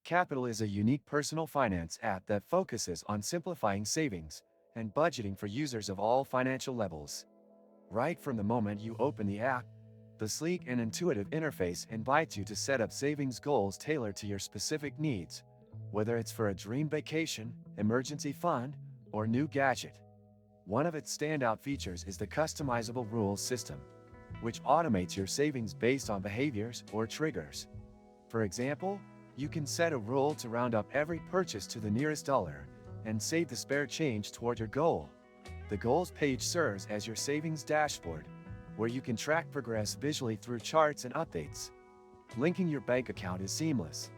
Qapital is a unique personal finance app that focuses on simplifying savings and budgeting for users of all financial levels. Right from the moment you open the app, the sleek and intuitive interface invites you to set up savings goals tailored to your specific needs, whether it's for a dream vacation, emergency fund, or new gadget. One of its standout features is the customizable rules system, which automates your savings based on behaviors or triggers. For example, you can set a rule to round up every purchase to the nearest dollar and save the spare change toward your goal. The goals page serves as your savings dashboard, where you can track progress visually through charts and updates. Linking your bank account is seamless,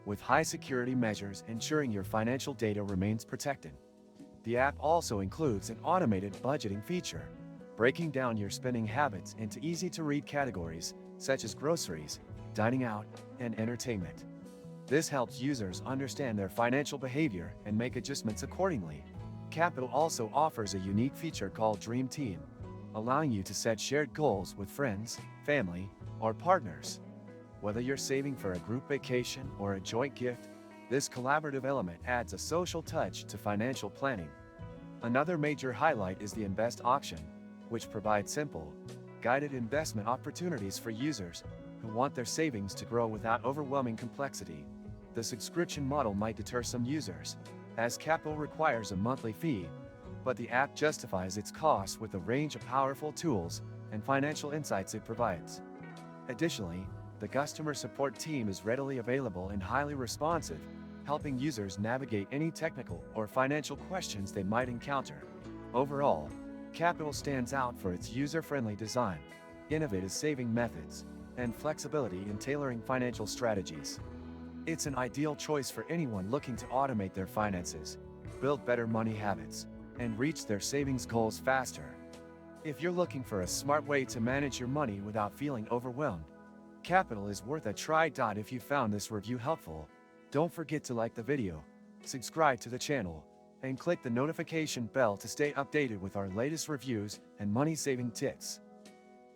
with high security measures ensuring your financial data remains protected. The app also includes an automated budgeting feature, breaking down your spending habits into easy-to-read categories such as groceries, dining out, and entertainment. This helps users understand their financial behavior and make adjustments accordingly. Qapital also offers a unique feature called Dream Team, allowing you to set shared goals with friends, family, or partners. Whether you're saving for a group vacation or a joint gift, this collaborative element adds a social touch to financial planning. Another major highlight is the Invest option, which provides simple, guided investment opportunities for users who want their savings to grow without overwhelming complexity. The subscription model might deter some users, as Qapital requires a monthly fee, but the app justifies its costs with the range of powerful tools and financial insights it provides. Additionally, the customer support team is readily available and highly responsive, helping users navigate any technical or financial questions they might encounter. Overall, Qapital stands out for its user-friendly design, innovative saving methods, and flexibility in tailoring financial strategies. It's an ideal choice for anyone looking to automate their finances, build better money habits, and reach their savings goals faster. If you're looking for a smart way to manage your money without feeling overwhelmed, Qapital is worth a try. If you found this review helpful, don't forget to like the video, subscribe to the channel, and click the notification bell to stay updated with our latest reviews and money-saving tips.